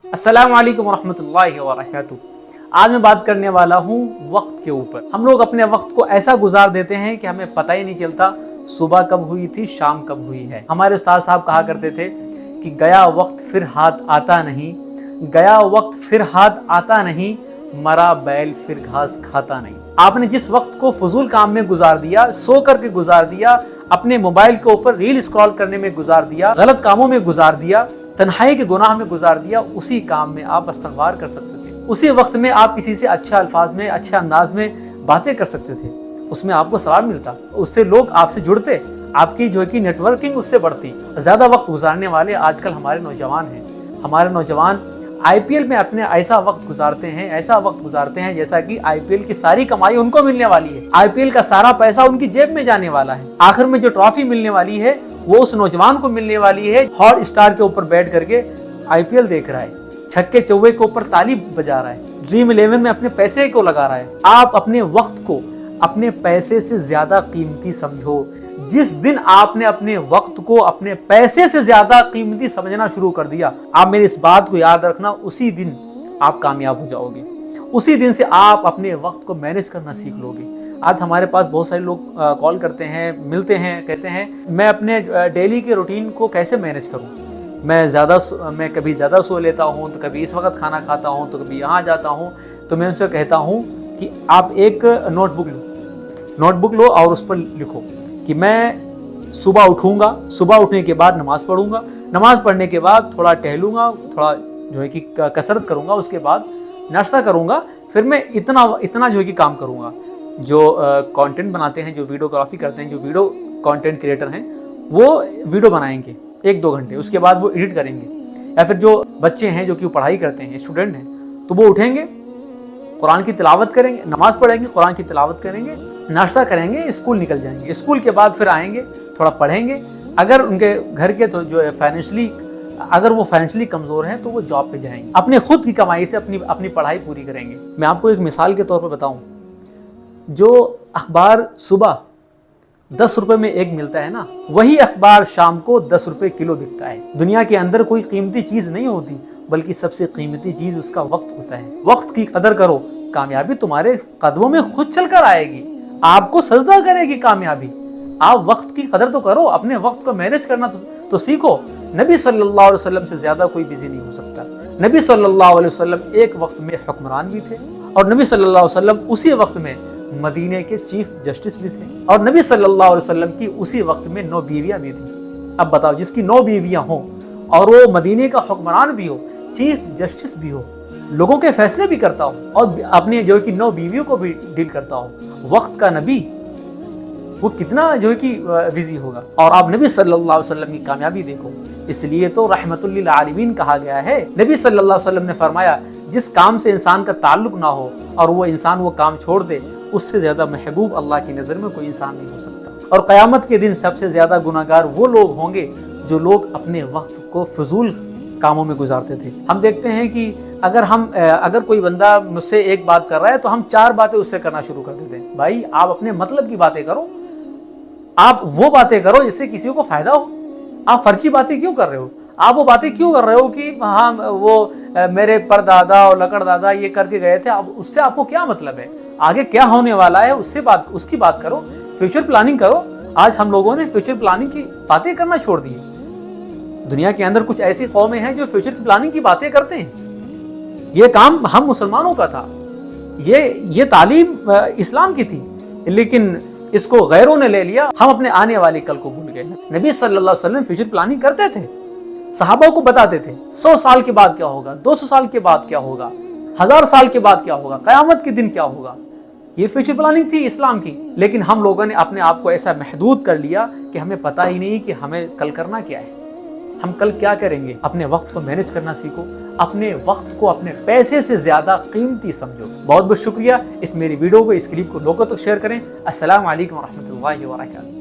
السلام علیکم ورحمۃ اللہ وبرکاتہ۔ آج میں بات کرنے والا ہوں وقت کے اوپر۔ ہم لوگ اپنے وقت کو ایسا گزار دیتے ہیں کہ ہمیں پتہ ہی نہیں چلتا صبح کب ہوئی تھی، شام کب ہوئی ہے۔ ہمارے استاد صاحب کہا کرتے تھے کہ گیا وقت پھر ہاتھ آتا نہیں، گیا وقت پھر ہاتھ آتا نہیں، مرا بیل پھر گھاس کھاتا نہیں۔ آپ نے جس وقت کو فضول کام میں گزار دیا، سو کر کے گزار دیا، اپنے موبائل کے اوپر ریل اسکرال کرنے میں گزار دیا، غلط کاموں میں گزار دیا، تنہائی کے گناہ میں گزار دیا، اسی کام میں آپ استغفار کر سکتے تھے۔ اسی وقت میں آپ کسی سے اچھے الفاظ میں، اچھے انداز میں باتیں کر سکتے تھے، اس میں آپ کو ثواب ملتا، اس سے لوگ آپ سے جڑتے، آپ کی جو کہ نیٹ ورکنگ اس سے بڑھتی۔ زیادہ وقت گزارنے والے آج کل ہمارے نوجوان ہیں۔ ہمارے نوجوان آئی پی ایل میں اپنے ایسا وقت گزارتے ہیں جیسا کہ آئی پی ایل کی ساری کمائی ان کو ملنے والی ہے، آئی پی ایل کا سارا پیسہ ان کی جیب میں جانے والا ہے، آخر میں جو ٹرافی ملنے والی ہے وہ اس نوجوان کو ملنے والی ہے ہاٹ اسٹار کے اوپر بیٹھ کر کے آئی پی ایل دیکھ رہا ہے، چھکے چوے کے اوپر تالی بجا رہا ہے، ڈریم 11 میں اپنے پیسے کو لگا رہا ہے۔ آپ اپنے وقت کو اپنے پیسے سے زیادہ قیمتی سمجھو۔ جس دن آپ نے اپنے وقت کو اپنے پیسے سے زیادہ قیمتی سمجھنا شروع کر دیا، آپ میری اس بات کو یاد رکھنا، اسی دن آپ کامیاب ہو جاؤ گے، اسی دن سے آپ اپنے وقت کو مینج کرنا سیکھ لو گے۔ آج ہمارے پاس بہت سارے لوگ کال کرتے ہیں، ملتے ہیں، کہتے ہیں میں اپنے ڈیلی کے روٹین کو کیسے مینج کروں، میں کبھی زیادہ سو لیتا ہوں، تو کبھی اس وقت کھانا کھاتا ہوں، تو کبھی یہاں جاتا ہوں۔ تو میں ان سے کہتا ہوں کہ آپ ایک نوٹ بک لو اور اس پر لکھو کہ میں صبح اٹھوں گا، صبح اٹھنے کے بعد نماز پڑھوں گا، نماز پڑھنے کے بعد تھوڑا ٹہلوں گا، تھوڑا جو ہے کہ کسرت کروں گا، اس کے بعد ناشتہ کروں گا، پھر میں اتنا جو ہے کہ کام کروں گا۔ جو کانٹینٹ بناتے ہیں، جو ویڈیوگرافی کرتے ہیں، جو ویڈیو کانٹینٹ کریٹر ہیں، وہ ویڈیو بنائیں گے 1-2 گھنٹے، اس کے بعد وہ ایڈٹ کریں گے۔ یا پھر جو بچے ہیں جو کہ پڑھائی کرتے ہیں، اسٹوڈنٹ ہیں، تو وہ اٹھیں گے، قرآن کی تلاوت کریں گے، نماز پڑھیں گے، قرآن کی تلاوت کریں گے، ناشتہ کریں گے، اسکول نکل جائیں گے۔ اسکول کے بعد پھر آئیں گے، تھوڑا پڑھیں گے، اگر ان کے گھر کے تو جو ہے اگر وہ فائنینشلی کمزور ہیں تو وہ جاب پہ جائیں گے، اپنے خود کی کمائی سے اپنی پڑھائی پوری کریں گے۔ میں آپ کو ایک مثال کے طور پر بتاؤں، جو اخبار صبح 10 روپے میں ایک ملتا ہے نا، وہی اخبار شام کو 10 روپے کلو بکتا ہے۔ دنیا کے اندر کوئی قیمتی چیز نہیں ہوتی، بلکہ سب سے قیمتی چیز اس کا وقت ہوتا ہے۔ وقت کی قدر کرو، کامیابی تمہارے قدموں میں خود چل کر آئے گی، آپ کو سجدہ کرے گی کامیابی۔ آپ وقت کی قدر تو کرو، اپنے وقت کو مینج کرنا تو سیکھو۔ نبی صلی اللہ علیہ وسلم سے زیادہ کوئی بزی نہیں ہو سکتا۔ نبی صلی اللہ علیہ وسلم ایک وقت میں حکمران بھی تھے، اور نبی صلی اللہ علیہ وسلم اسی وقت میں مدینے کے چیف جسٹس بھی تھے، اور نبی صلی اللہ علیہ وسلم کی اسی وقت میں 9 بیویاں بھی تھیں۔ اب بتاؤ، جس کی 9 بیویاں ہوں اور وہ مدینے کا حکمران بھی ہو، چیف جسٹس بھی ہو، لوگوں کے فیصلے بھی کرتا ہو، اور اپنے جو کہ 9 بیویوں کو بھی ڈیل کرتا ہو، وقت کا نبی، وہ کتنا جو ہے کہ بزی ہوگا۔ اور آپ نبی صلی اللہ علیہ وسلم کی کامیابی دیکھو، اس لیے تو رحمت للعالمین کہا گیا ہے۔ نبی صلی اللہ علیہ وسلم نے فرمایا، جس کام سے انسان کا تعلق نہ ہو اور وہ انسان وہ کام چھوڑ دے، اس سے زیادہ محبوب اللہ کی نظر میں کوئی انسان نہیں ہو سکتا۔ اور قیامت کے دن سب سے زیادہ گناہگار وہ لوگ ہوں گے جو لوگ اپنے وقت کو فضول کاموں میں گزارتے تھے۔ ہم دیکھتے ہیں کہ اگر کوئی بندہ مجھ سے ایک بات کر رہا ہے تو ہم 4 باتیں اس سے کرنا شروع کر دیتے ہیں۔ بھائی، آپ اپنے مطلب کی باتیں کرو، آپ وہ باتیں کرو جس سے کسی کو فائدہ ہو۔ آپ فرضی باتیں کیوں کر رہے ہو؟ آپ وہ باتیں کیوں کر رہے ہو کہ ہاں وہ میرے پر دادا اور لکڑ دادا یہ کر کے گئے تھے، اب اس سے آپ کو کیا مطلب ہے؟ آگے کیا ہونے والا ہے اس کی بات کرو، فیوچر پلاننگ کرو۔ آج ہم لوگوں نے فیوچر پلاننگ کی باتیں کرنا چھوڑ دی۔ دنیا کے اندر کچھ ایسی قومیں ہیں جو فیوچر پلاننگ کی باتیں کرتے ہیں۔ یہ کام ہم مسلمانوں کا تھا، یہ تعلیم اسلام کی تھی، لیکن اس کو غیروں نے لے لیا، ہم اپنے آنے والے کل کو بھول گئے۔ نبی صلی اللہ علیہ وسلم فیوچر پلاننگ کرتے تھے، صحابہ کو بتاتے تھے 100 سال کے بعد کیا ہوگا، 200 سال کے بعد کیا ہوگا، 1000 سال کے بعد کیا ہوگا، قیامت کے دن کیا ہوگا۔ یہ فیوچر پلاننگ تھی اسلام کی، لیکن ہم لوگوں نے اپنے آپ کو ایسا محدود کر لیا کہ ہمیں پتہ ہی نہیں کہ ہمیں کل کرنا کیا ہے، ہم کل کیا کریں گے۔ اپنے وقت کو مینج کرنا سیکھو، اپنے وقت کو اپنے پیسے سے زیادہ قیمتی سمجھو۔ بہت بہت شکریہ۔ اس میری ویڈیو کو، اس کلپ کو لوگوں تک شیئر کریں۔ السلام علیکم ورحمۃ اللہ وبرکاتہ۔